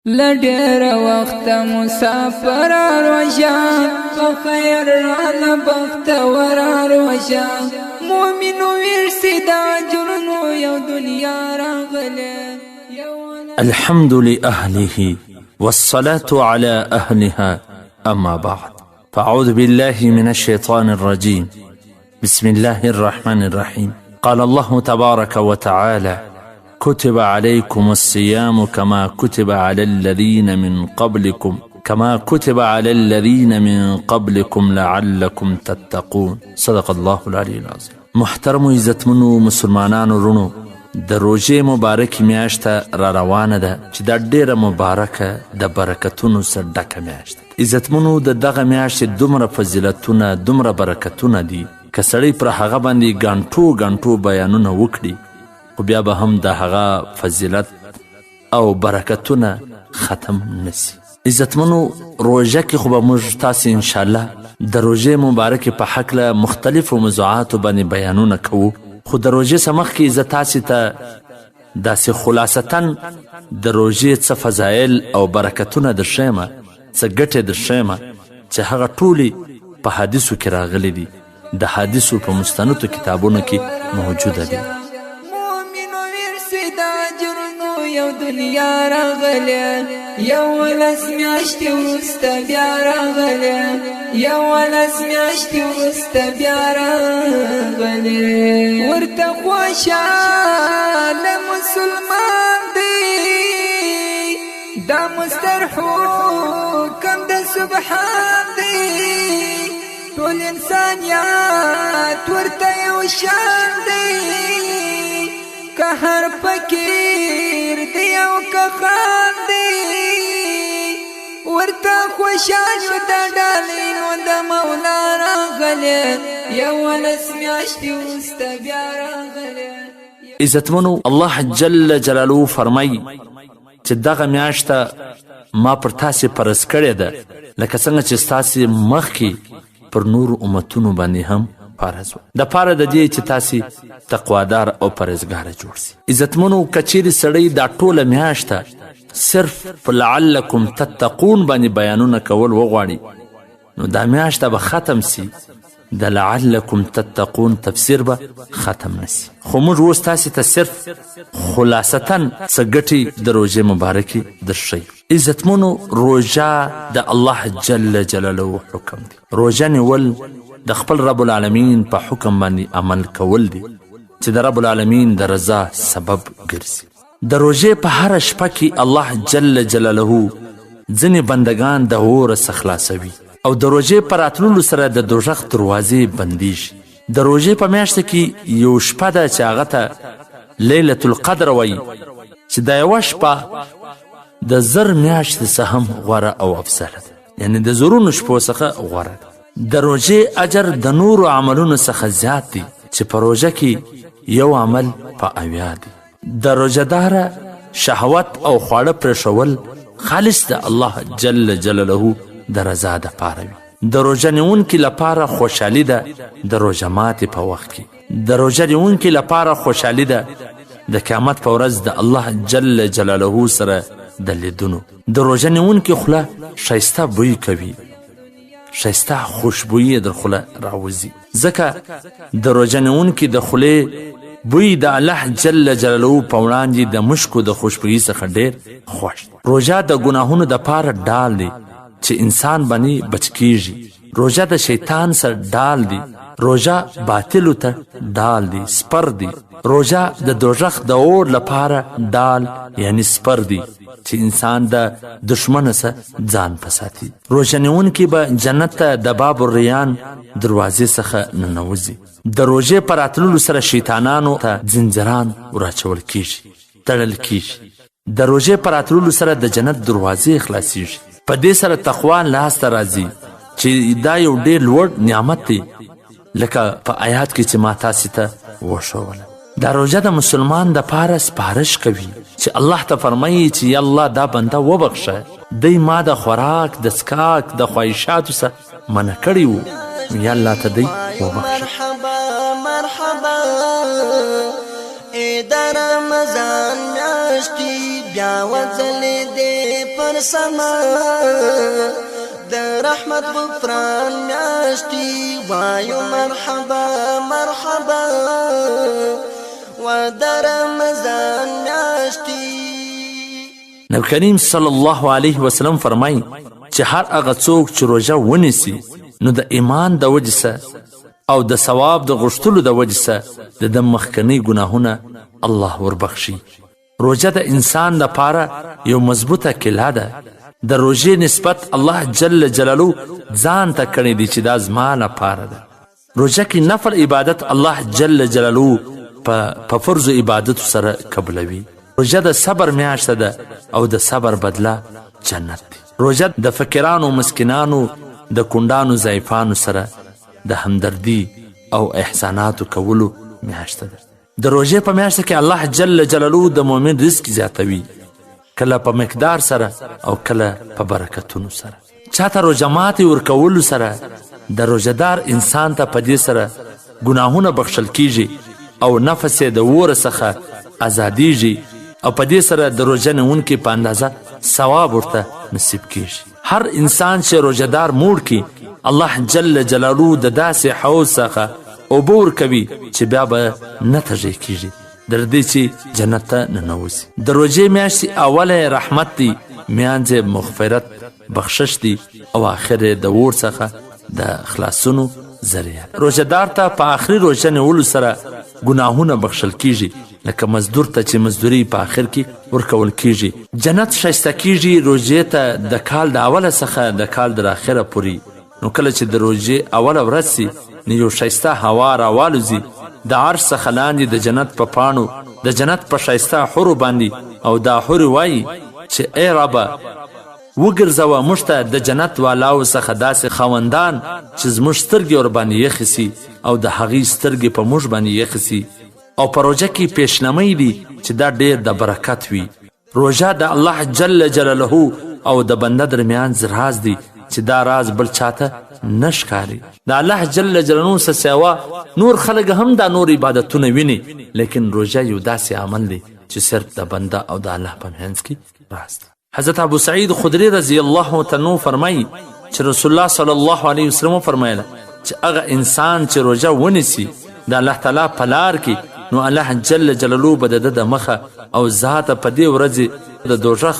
لډیر وخت مسافر روشا بخیر رانا بخت ورا روشا مومن ورسی دا جرنو یو دنیا راغله. الحمد لأهله والصلاة على أهلها أما بعد فأعوذ بالله من الشيطان الرجيم بسم الله الرحمن الرحيم. قال الله تبارك وتعالى كتب عليكم الصيام كما كتب على الذين من قبلكم لعلكم تتقون. صدق الله العلي العظيم. محترم و عزتمنو مسلمانانو رونو، د روژې مبارکې میاشته را روانه ده چې دا ډیره مبارکه د برکتونو سره ډکه میاشت ده. عزتمنو، د دغه میاشتې دومره فضیلتونه دومره برکتونه دي که سړی پر هغه باندې ګانټو بیانونه وکړي خو بیا به هم د هغه فضیلت او برکتونه ختم نسی. عزتمنو، روژه کې خو به موږ تاسې انشاءالله د روژې مبارکې په هکله مختلفو موضوعاتو باندې بیانونه کوو، خو د روژې څخه مخکې زه تاسې ته داسې خلاصتاً د روژې څه فضایل او برکتونه درښیمه، څه ګټې درښیمه چې هغه ټولې په حدیثو کې راغلي دي، د حدیثو په مستندو کتابونو کې موجوده دي. یو دنیا راغله، یولس میاشتې وروسته بیا راغله، یولس میاشتې وروسته بیا راغله. ورته خوشاله مسلمان دی، دا مسترحم د سبحان دی، ټول انسانیات ورته یو شان دی، که هر فقیر دی او که خان دی، ورته خوشحال یو د ډالۍ نو د مولا راغلی، یولس میاشتې وروسته بیا راغلی. عزتمنو، الله جل جلاله فرمایي چې دغه میاشته ما پر تاسې فرض کړې ده لکه څنګه چې ستاسې مخکې پر نورو امتونو باندې هم فرض و، د پاره د دې چې تاسې تقوادار او پرهیزګاره جوړ سي. عزتمنو، که چیرې سړی دا ټوله میاشته صرف په لعلکم تتقون باندې بیانونه کول وغواړي نو دا میاشته به ختم سي، د لعلکم تتقون تفسیر به ختم نسی. خو موږ اوس تاسې ته صرف خلاصتاً څه ګټې د روژې مبارکې درښیو. عزتمنو، روژه د الله جل جلاله حکم دی. روژه نیول د خپل رب العالمین په حکم باندې عمل کول دي چې د رب العالمین د رضا سبب ګرځي. د روژې په هره شپه کې الله جل جلاله ځینې بندگان د اور څخه خلاصوي او د روژې په راتللو سره د دوزخ دروازې بندیږي. د روژې په میاشته کې یو شپه ده چې هغه ته لیلة القدر وایي چې دا یوه شپه د زر میاشتې څخه هم غوره او افضله ده، یعنی د زرونو شپو څخه غوره ده. د روژې اجر د نورو عملونو څخه زیات دی چې په روژه کې یو عمل په 80 دی. د روژهداره شهوت او خواړه پرېښول خالص د الله جل جلاله د رضا دپاره وي. د روژه نیونکي لپاره خوشحالي ده د روژه ماتې په وخت کې، د روژه نیونکي لپاره خوشحالي ده د قیامت په ورځ د الله جل جلاله سره د لیدونو. د روژه نیونکي خوله ښایسته بوی کوي، ښایسته خوشبویي در خوله راوځي، ځکه د روژه نیونکي د خولې بوی د الله جل جلاله په وړاندې د مشکو د خوشبویي څخه ډېر خوښ. روژه د ګناهونو دپاره ډال دی چې انسان باندې بچ کیږي. روژه د شیطان سره ډال دی، روژه باطلو ته ډال دی، سپر دی. روژه د دوزخ د اور لپاره ډال یعنی سپر دی چې انسان د دشمن سره ځان پساتي. روژه نیونکي به جنت ته د باب الریان دروازې څخه ننوځي. د روژې په راتللو سره شیطانانو ته زنځیران وراچول کیږي، تړل کیږي. د روژې په راتللو سره د جنت دروازې خلاصیږي. په دې سره تقوا لاسته راځي چې دا یو ډېر لوړ نعمت دی لکه په آیات کې چې ما تاسې ته وښوله. دا روژه د مسلمان دپاره سپارش کوي چې الله ته فرمایي چې یا الله دا بنده وبخښه، دی ما د خوراک د څښاک د خواهشاتو څخه منع کړی و، یا الله ته دی وبخښه. مرحبا مرحبا ای د رمضان میاشتې بیا وځلې دې په پر سما د رحمت غفران میاشتي وایو مرحبا مرحبا و د رمضان میاشتي. نبی کریم صلی الله علیه وسلم فرمای چې هر هغه څوک چې روژه ونیسي نو د ایمان د وجې سه او د ثواب د غوښتلو د وجې سه د ده مخکنی ګناهونه الله وربخشي. روژه د انسان لپاره یو مضبوطه کلا ده. د روژې نسبت الله جل جلاله ځان ته کړی دی چې دا زما لپاره ده. روژه کې نفل عبادت الله جل جلاله په فرض عبادتو سره قبلوي. روژه د صبر میاشته ده او د صبر بدله جنت دی. روژه د فقیرانو مسکینانو د کونډانو ضعیفانو سره د همدردی او احساناتو کولو میاشته ده. د روژې په میاشته کې الله جل جلاله د مؤمن رزق زیاتوي، کله په مقدار سره او کله په برکتونو سره. چاته روژه ماتې ورکولو سره د روژهدار انسان ته په دې سره ګناهونه بخښل کیږي او نفس یې د وره څخه ازادیږي او په دې سره د روژه نیونکي په اندازه ثواب ورته نصیب کیږي. هر انسان چې روژهدار موړ کی الله جل جلاله د داسې حوض څخه اوبه ورکوي چې بیا به نه تږی کیږي تر دې چې جنت ته ننوځي. د روژې میاشتې اوله رحمت دی، میانځ مغفرت بخشش دی او آخر د اور څخه د خلاصونو ذریعه. روژهدار ته په آخري روژه نیولو سره ګناهونه بخښل کیږي، لکه مزدور ته چې مزدوري په آخر کې ورکول کیږي. جنت ښایسته کیږي روژې ته د کال د اوله څخه د کال د آخره پورې. نو کله چې د روژې اوله ورځ سي نو یو ښایسته هوا راوالوځي د عرش څخه لاندې د جنت په پاڼو د جنت په ښایسته حورو باندې، او دا حورې وایي چې ای ربه وګرځوه موږ ته د جنت والاو څخه داسې خاوندان چې زموږ سترګې ورباندې یخې سي او د هغې سترګې په موږ باندې یخې سي. او په روژه کې پیشنمۍ دي چې دا ډېر د برکت وي. روژه د الله جل جلاله او د بنده درمیان راز دی چې دا راز بل چاته نه ښکاري. د الله جل جلاله څخه سوا نور خلک هم دا نور عبادتونه ویني، لیکن روژه یو داسې عمل دی چې صرف د بنده او د الله په منځ کې راز دی. حضرت ابو سعید خدری رضی الله تعالی فرمایي چې رسول الله صلی الله علیه وسلم فرمایله چې هغه انسان چې روژه ونیسي د الله تعالی په لار کې نو الله جل جلاله به د ده د مخه او ذاته په دې ورځې د دوزخ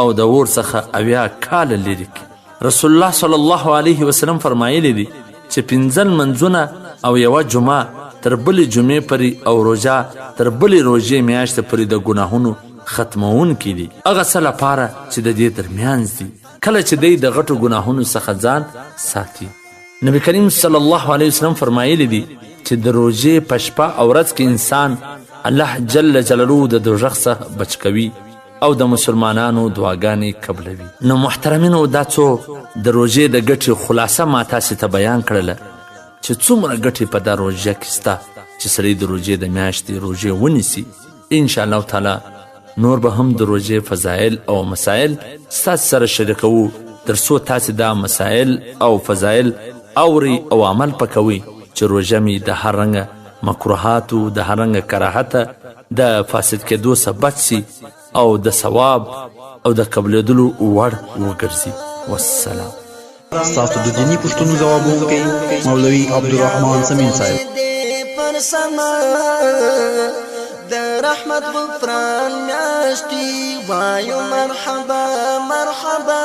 او د اور څخه 80 کاله لرې کړي. رسول الله صلی الله علیه وسلم فرمایلی دي چې 5 منځونه او یوه جمعه تر بلې جمعې پورې او روژه تر بلې روژې میاشتې پورې د ګناهونو ختمونکي دي. هغه څه لپاره چې د دې ترمنځ دي کله چې دی د غټو ګناهونو څخه ځان ساتي. نبی کریم صلی الله علیه وسلم فرمایلی دي چې د روژې په شپه او ورځ کې انسان الله جل جلاله د دوزخ څخه بچ کوي او د مسلمانانو دعاګانې قبلوي. نو محترمینو دا څو د روژې د ګټې خلاصه ما تاسې ته بیان کړله چې څومره ګټې په دا روژه کې سته چې سړی د روژې د میاشتې روژې ونیسي. انشاءالله تعالی نور به هم د روژې فضایل او مسائل ستاسې سره شریکوو تر څو تاسې دا مسائل او فضایل اوري او عمل پکوي چې روژه مې د هر رنګه مکروهاتو د هر رنګه کراهته د فاسد کېدو څخه بچ سي او د ثواب او د قبلېدلو وړ وګرځي. والسلام. ستاسو د دیني پوښتنو ځوابونکی مولوي عبدالرحمن سمین صاحب. پر سما د رحمت غفران میاشتي وایو مرحبا مرحبا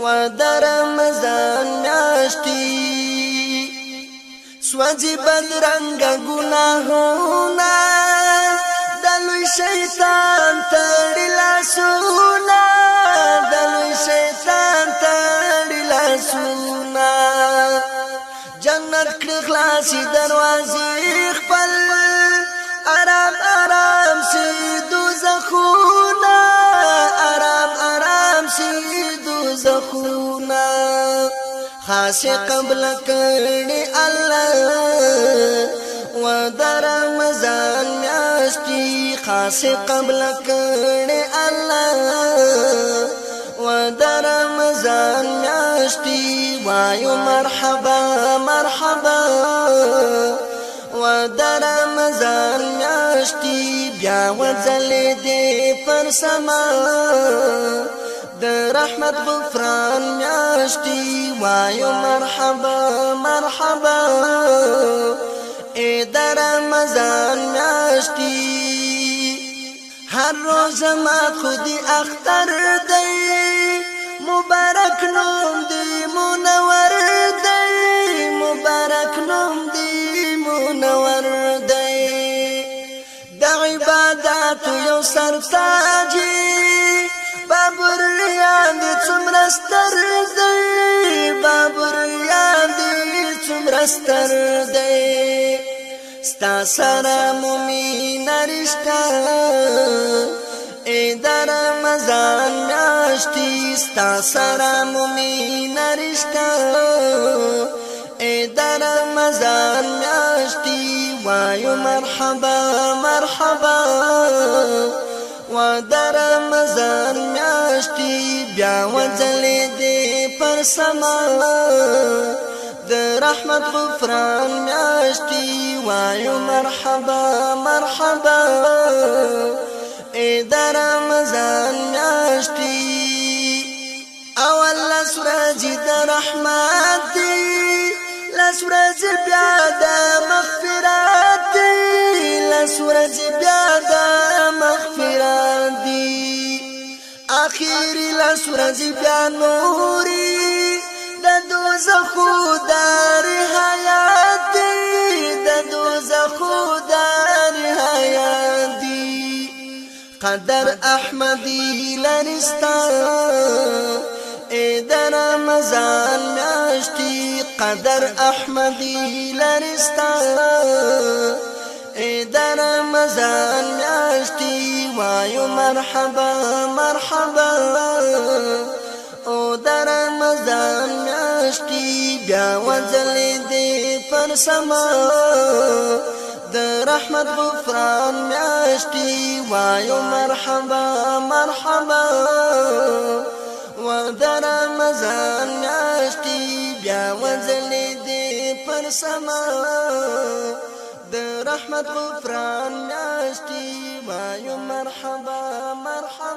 و د رمضان میاشتي سوځي بدرنګه ګناهونه د لوی شیطان تړي لاسونه د لوی شیطان تړي لاسونه جنت کړي خلاصي دروازې خپل آرام آرام سي دوزخونه آرام آرام سي دوزخونه خاص قبل کړي الله و در رمضان میاشتي خاص قبل کړي الله و در رمضان میاشتي وایو مرحبا مرحبا و در رمضان میاشتي بیا وځلې دې پر سما رحمت غفران میاشتي وایو مرحبا مرحبا اے د رمضان میاشتي هر روز ما خودی اختر دی مبارک نوم دی منور دی مبارک نوم دی منور دی د عبادت یو سرتاجی بابر ریان دی څومره ستر دی بابر ریان دی څومره ستر دی ستا سره مومین رشتہ اے د رمضان میاشتي ستا سره مومین رشتہ اے د رمضان میاشتي وایو مرحبا مرحبا و د رمضان میاشتي بیا وځلې دې پر سما د رحمت غفران میاشتي وایو مرحبا مرحبا اے د رمضان میاشتي اول لسورځي د رحمت دی لسورځي بیا د مغفرت دی لسورځي بیا د مغفرت دی اخیری لسورځي بیا نوري د دوزخو دار حیات دی د دوزخو دار حیات دی قدر احمدی لرستا اے د رمضان میاشتي قدر احمدی لرستا اے د رمضان میاشتي وایو مرحبا مرحبا او د رمضان میاشتي بیا وځلې دې پر سما د رحمت غفران میاشتي وایو مرحبا مرحبا و د رمضان میاشتي بیا وځلې دې پر سما د رحمت غفران میاشتي وایو مرحبا مرحبا